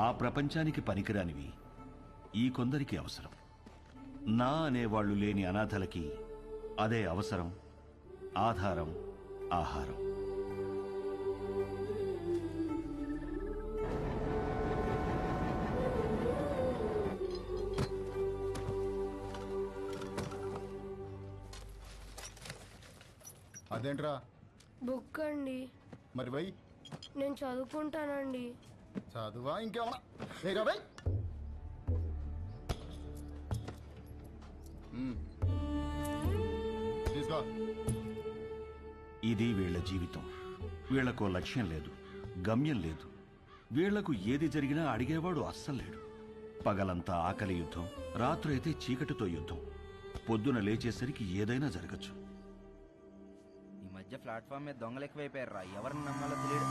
ఆ ప్రపంచానికి పనికిరానివి ఈ కొందరికి అవసరం. నా అనేవాళ్లు లేని అనాథలకి అదే అవసరం, ఆధారం, ఆహారం. అదేంట్రా? బుక్ అండి. మరి వై? నేను చదువుకుంటానండి. చదువా ఇంకేమన్నా? వేగా వై. తీసుకో. ఇది వీళ్ల జీవితం. వీళ్లకో లక్ష్యం లేదు, గమ్యం లేదు. వీళ్లకు ఏది జరిగినా అడిగేవాడు అస్సలు లేడు. పగలంతా ఆకలి యుద్ధం, రాత్రైతే చీకటితో యుద్ధం. పొద్దున లేచేసరికి ఏదైనా జరగచ్చు. ఈ మధ్య ప్లాట్ఫామ్ మీద దొంగలు ఎక్కువైపోయారు రా, ఎవరిని నమ్మాలో తెలియదు.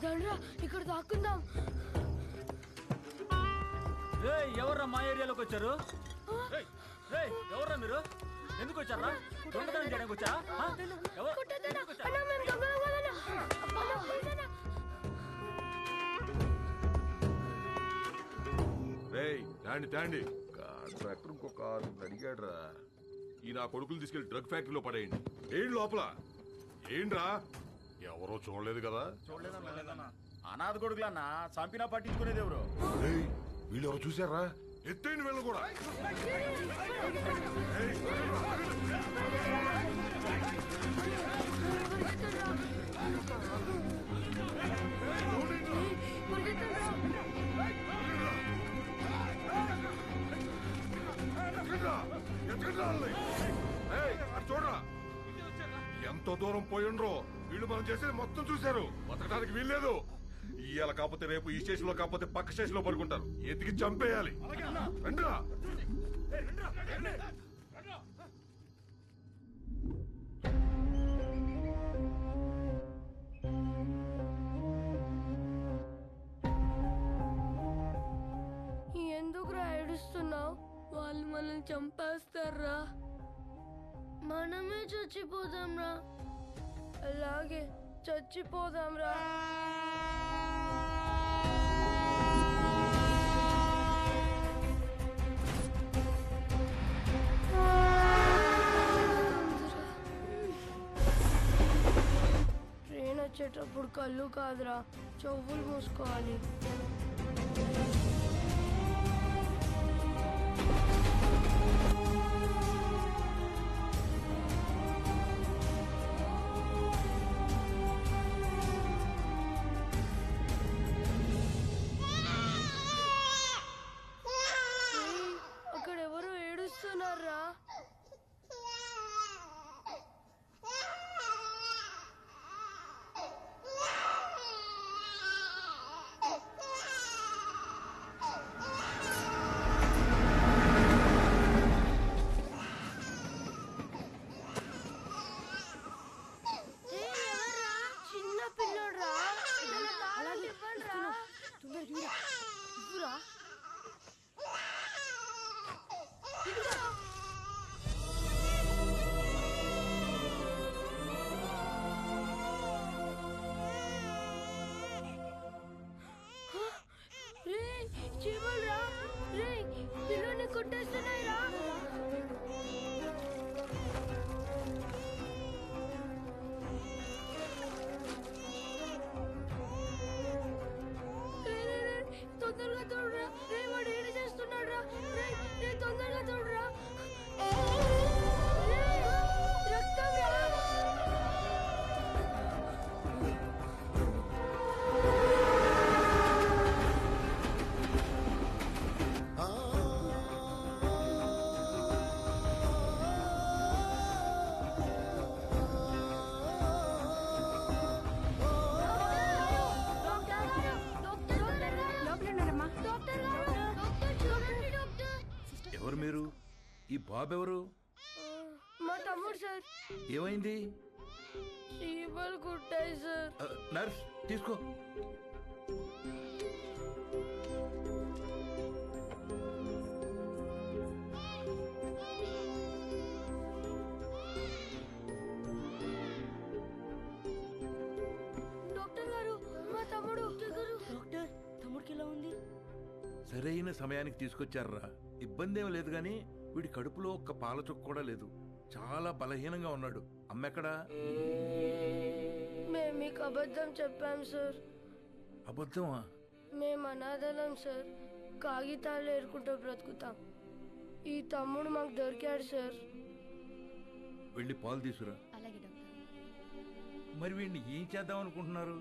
దండ్రా, ఇక్కడ దాక్కుందాం. ఎవర్రా మా ఏరియాలోకి వచ్చారు? ఎవర్రా మీరు? ఎందుకు వచ్చారా? దొంగతనం చేయడానికి వచ్చా? తాండి కాంట్రాక్టర్ ఇంకో కారు అడిగాడు రా. ఈ నా కొడుకులు తీసుకెళ్లి డ్రగ్ ఫ్యాక్టరీలో పడేయండి. ఏంటి లోపల? ఏంట్రా? ఎవరో చూడలేదు కదా? అనాథ కొడుకులన్నా చంపినా పట్టించుకునేది ఎవరు? వీళ్ళు ఎవరు చూసారా? ఎత్తైన వీళ్ళు కూడా. చూడరా ఎంతో దూరం పోయిండ్రో. వీళ్ళు మనం చేసేది మొత్తం చూశారు. బతకడానికి వీల్లేదు. ఇవాళ కాకపోతే రేపు ఈ స్టేషన్ లో కాకపోతే పక్క స్టేషన్ లో పడుకుంటారు. ఎతికి చంపేయాలి. రండిరా. ఎందుకురా ఏడుస్తున్నావు? వాళ్ళు మనల్ని చంపేస్తారా? మనమే చచ్చిపోదాంరా. అలాగే చచ్చిపోదాంరా. ట్రైన్ వచ్చేటప్పుడు కళ్ళు కాదురా, చెవులు మూసుకోవాలి. అక్కడ ఎవరు ఏడుస్తున్నారా? చిన్న పిల్లడురా. చీమలురా, రే పిల్లని కొట్టేస్తున్నాయిరా. తొందరగా తోడురా. రే వాడు ఏడు చేస్తున్నాడు రా. రే తొందరగా తోడురా. రక్తం రా. ఎవరు మీరు? ఈ బాబు ఎవరు? మా తమ్ముడు సార్. ఏమైంది? చీమలు కుట్టాయి సార్. నర్స్ తీసుకో. సరైన సమయానికి తీసుకొచ్చారా. ఇబ్బంది ఏం లేదు గాని వీడి కడుపులో ఒక్క పాల చుక్క కూడా లేదు. చాలా బలహీనంగా ఉన్నాడు. అమ్మెక్కడా? మేము మీకు అబద్ధం చెప్పాం సార్. అబద్ధమా? మేము అనాథలం సార్. కాగితాలు ఏరుకుంటూ బ్రతుకుతాం. ఈ తమ్ముడు మాకు దొరికాడు సార్. వెళ్ళి పాలు తీసుకురా. మరి వీడిని ఏం చేద్దాం అనుకుంటున్నారు?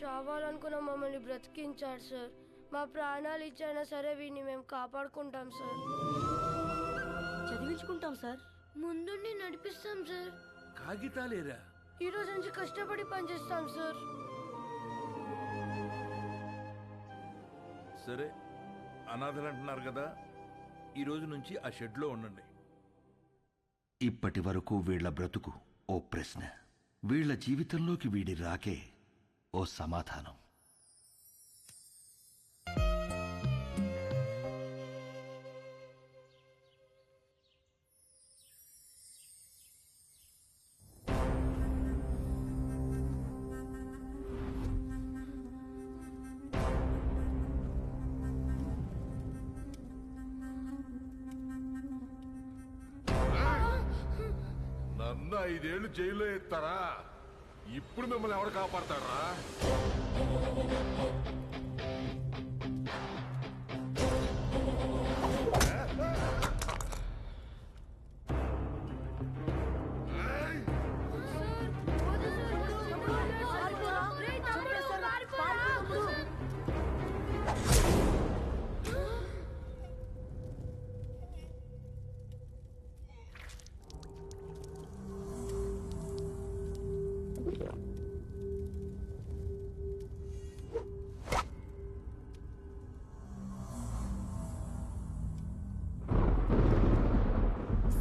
చావాలనుకున్న మమ్మల్ని బ్రతికించాడు సార్. మా ప్రాణాలు ఇచ్చైనా సరే వీడిని మేము కాపాడుకుంటాం సార్. చదివించుకుంటాం సార్. ముందుండి నడిపిస్తాం సార్. కాగితాలేరా? ఈ రోజు నుంచి కష్టపడి పనిచేస్తాం సార్. సరే, అనాథలు అంటున్నారు కదా, ఈ రోజు నుంచి ఆ షెడ్లో ఉండండి. ఇప్పటి వరకు వీళ్ల బ్రతుకు ఓ ప్రశ్న, వీళ్ల జీవితంలోకి వీడి రాకే ఓ సమాధానం. నన్ను 5 ఏళ్ళు జైల్లో ఎత్తారా? ఇప్పుడు మిమ్మల్ని ఎవరు కాపాడతారా?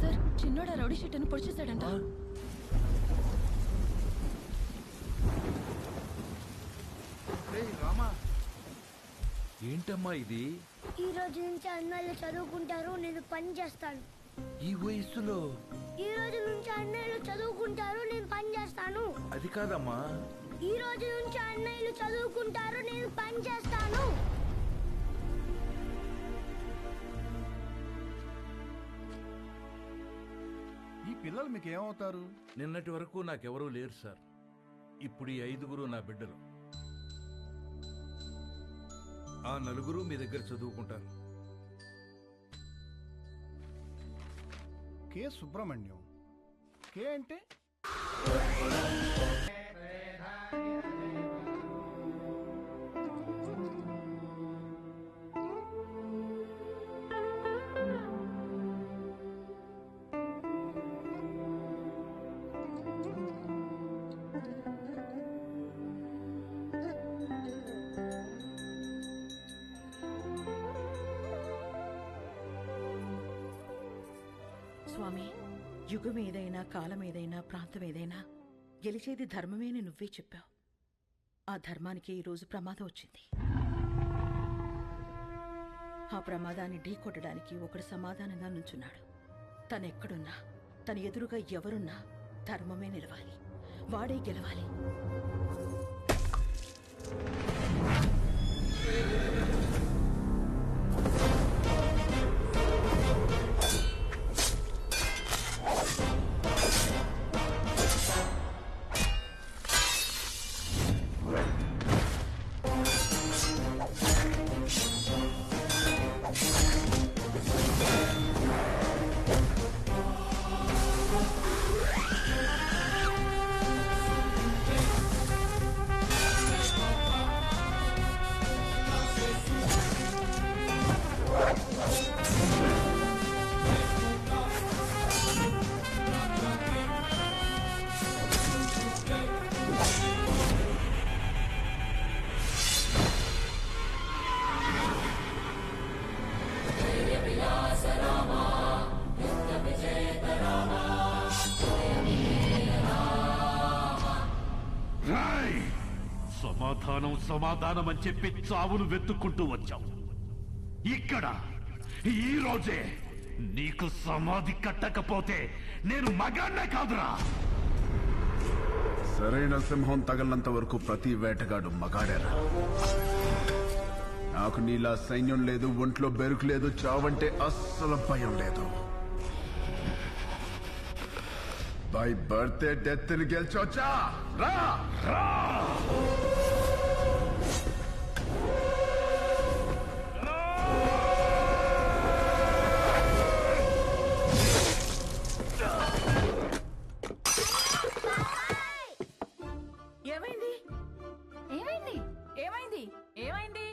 సార్, చిన్నోడా రౌడీ షీట్ను పొడిచేశాడంట. రామా, ఏంటమ్మా ఇది? ఈ రోజు నుంచి అన్నయ్యలు చదువుకుంటారు, నేను పని చేస్తాను. ఈ వయస్సులో? ఈ రోజు నుంచి అన్నయ్యలు చదువుకుంటారు, నేను పని చేస్తాను. అది కాదమ్మా. ఈ రోజు నుంచి అన్నయ్యలు చదువుకుంటారు, నేను పని చేస్తాను. ఈ పిల్లలు మీకు ఏమవుతారు? నిన్నటి వరకు నాకెవరూ లేరు సార్. ఇప్పుడు ఈ 5గురు నా బిడ్డలు. ఆ 4 మీ దగ్గర చదువుకుంటారు. కే సుబ్రహ్మణ్యం. కే అంటే స్వామి, యుగం ఏదైనా, కాలం ఏదైనా, ప్రాంతం ఏదైనా గెలిచేది ధర్మమే అని నువ్వే చెప్పావు. ఆ ధర్మానికి ఈరోజు ప్రమాదం వచ్చింది. ఆ ప్రమాదాన్ని ఢీకొట్టడానికి ఒకడు సమాధానంగా నుంచున్నాడు. తనెక్కడున్నా, తన ఎదురుగా ఎవరున్నా ధర్మమే నిలవాలి, వాడే గెలవాలి. సమాధానం సమాధానం అని చెప్పి చావును వెతుక్కుంటూ వచ్చావు. ఇక్కడ ఈ రోజే నీకు సమాధి కట్టకపోతే నేను మగాన్నే కాదురా. సరైన సింహం తగలంత వరకు ప్రతి వేటగాడు మగాడేరా. నాకు నీలా సైన్యం లేదు, ఒంట్లో బెరుకు లేదు, చావంటే అస్సలు భయం లేదు. బై బర్త్డే డెత్ ని గెలిచొచ్చా? రా రా. ఏమైంది ఏమైంది ఏమైంది ఏమైంది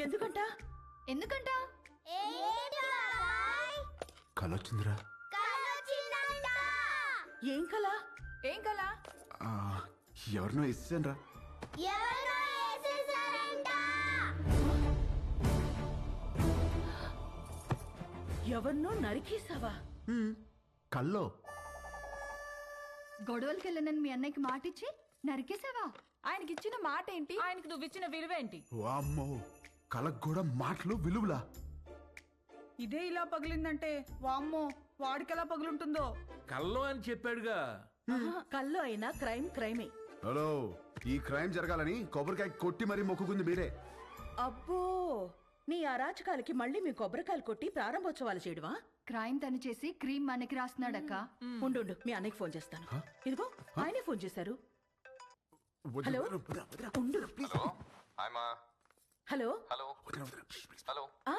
ఎందుకంట ఎందుకంట కలొచ్చిందిరా. ఏం కల? ఏం కలా? ఎవరినో ఇస్తానరా. ఎవరినో నరికేసావా? కల్లో గొడవలకి వెళ్ళనని మీ అన్నయ్యకి మాటిచ్చి నరికేసావా? ఆయనకి ఇచ్చిన మాట ఏంటి? ఆయనకి నువ్వు ఇచ్చిన విలువేంటి? వామ్మో, కలకు కూడా మాటలు విలువలా. ఇదే ఇలా పగిలిందంటే వామ్మో వాడికెలా పగులుంటుందో. కల్లో అని చెప్పాడుగా. కల్లో అయినా క్రైమ్ క్రైమే. హలో, ఈ క్రైమ్ జరగాలని కొబ్బరికాయ కొట్టి మరీ మొక్కుకుంది మీరే. అబ్బో, నీ అరాచకాలకి మళ్ళీ మీ కొబ్బరికాయలు కొట్టి ప్రారంభోత్సవాలు చేయడమా? క్రైమ్ తను చేసి క్రీమ్ మనకి రాస్తున్నాడక్క. ఉండు, మీ అన్నయ్యకి ఫోన్ చేస్తాను. ఇదిగో ఆయనే ఫోన్ చేశారు. హలో, ఉండు. హలో హలో, ఆ,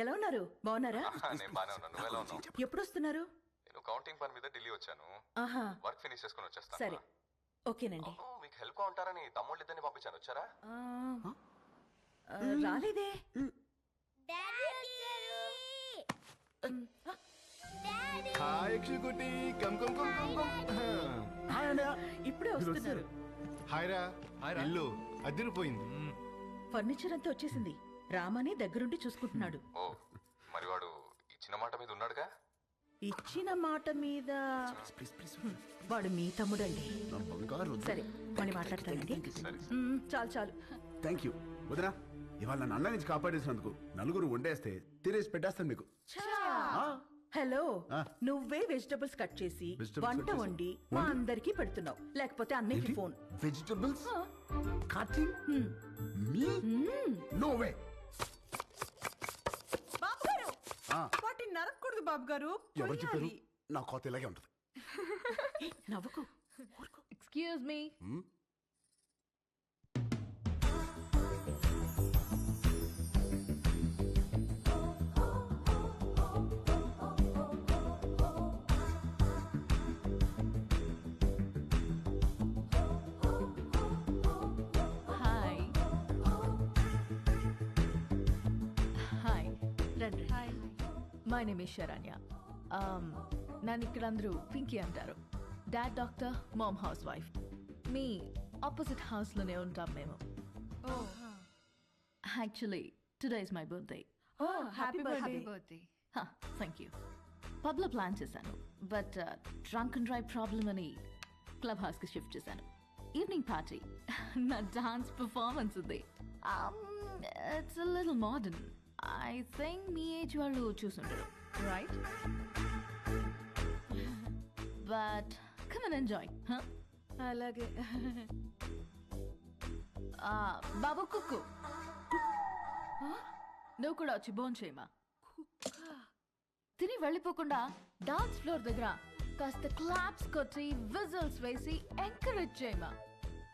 ఎలా ఉన్నారు? బాగున్నారా? నేను బానే ఉన్నాను. నువ్వు ఎలా ఉన్నావు? ఎప్పుడు వస్తున్నారు? నేను కౌంటింగ్ పని మీద ఢిల్లీ వచ్చాను. ఆహా, వర్క్ ఫినిష్ చేసుకుని వచ్చేస్తాను. సరే, ఓకేనండి. మీకు హెల్ప్ గా ఉంటారని తమ్ముళ్ళు ఇద్దరిని పంపించాను. వచ్చారా? రాలేదే. హాయ్ యక్షికుటి, come come come come come. Hi అన్నయ్య. ఇప్పుడే వస్తున్నారు. హాయ్ రా. ఇల్లు అదిరిపోయింది. ఫర్నిచర్ అంతా వచ్చేసింది. రామని దగ్గరుండి చూసుకుంటున్నాడు. ఓ, మరి వాడు ఇచ్చిన మాట మీద ఉన్నాడుగా? ఇచ్చిన మాట మీద వాడు మీ తమ్ముడండి. సరే, మళ్ళీ మాట్లాడతానండి. చాలు చాలు. థ్యాంక్ యూ వదినా. ఇవాళ నన్ను అన్న నుంచి కాపాడేసినందుకు నలుగురు వండేస్తే తినేసి పెట్టేస్తాను మీకు. హలో, నువ్వే వెజిటబుల్స్ కట్ చేసి వంట వండి మా అందరికి పెడుతున్నావు. లేకపోతే అన్నయ్యకి phone. Vegetables cutting me? No way. బాబు గారు, వాటిని నరకూడదు బాబు గారు. ఎవరు చెప్పారు? నా కోత ఇలాగే ఉంటది. నవ్వుకు. Excuse me. హాయ్ హాయ్ రండి. Hi, my name is Saranya. నన్ను ఇక్కడ అందరూ పింకీ అంటారు. Dad doctor, mom housewife. మీ ఆపోజిట్ హౌస్లోనే ఉంటాం మేము. Actually today is my birthday. Happy birthday. Thank you. పబ్లో ప్లాన్ చేశాను, but drunk and drive problem అని క్లబ్ హౌస్కి షిఫ్ట్ చేశాను. ఈవినింగ్ పార్టీ, నా డాన్స్ పర్ఫార్మెన్స్ ఉంది. It's little modern. I think మీ ఏజ్ వాళ్ళు చూసుంటారు, right? But come and enjoy. అలాగే. బాబు కుక్కు, నువ్వు కూడా వచ్చి బోన్ చేయమా. తిని వెళ్ళిపోకుండా డాన్స్ ఫ్లోర్ దగ్గర కాస్త క్లాప్స్ కొట్టి విజిల్స్ వేసి ఎంకరేజ్ చేయమా.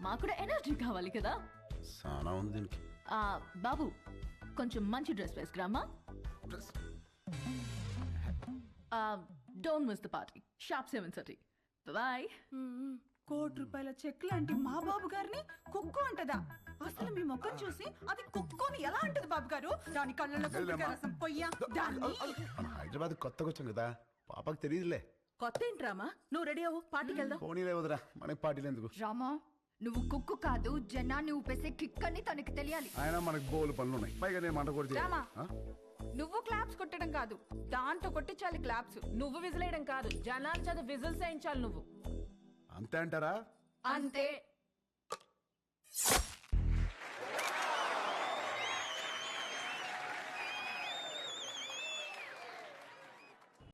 మాకు కూడా ఎనర్జీ కావాలి కదా. సానా ఉంది దీనికి. బాబు, కొంచెం మంచి డ్రెస్ వేసుకురామా. Don't miss the party. Sharp 7:30. Bye. ₹1,00,00,000 cheque లాంటి మా బాబు గారిని కుక్కు అంటదా? అసలు మీ ముఖం చూసి అది కుక్కుని ఎలా అంటది బాబు గారు? దాని కళ్ళలో కుక్కకాయ రసం పొయ్యా. హైదరాబాద్ కొత్తగా వచ్చాం కదా, పాపకు తెలియదులే. కొత్త ఏంట్రామా? నువ్వు రెడీ అవ్వు, పార్టీకి వెళ్దాం. పోనీలే వదరా, మనకి పార్టీలు ఎందుకు? రామా, నువ్వు కుక్కు కాదు, జనాన్ని ఊపేసే కిక్ అని తనకి తెలియాలి. ఆయన మనకు బోలు పనులు ఉన్నాయి, పైగా నేను మంట కూడా రామా, నువ్వు క్లాప్స్ కొట్టడం కాదు, దాంతో కొట్టించాలి క్లాప్స్. నువ్వు విజిలేయడం కాదు, జనాల చేత విజిల్స్ వేయించాలి నువ్వు. అంతే అంటారా? అంతే.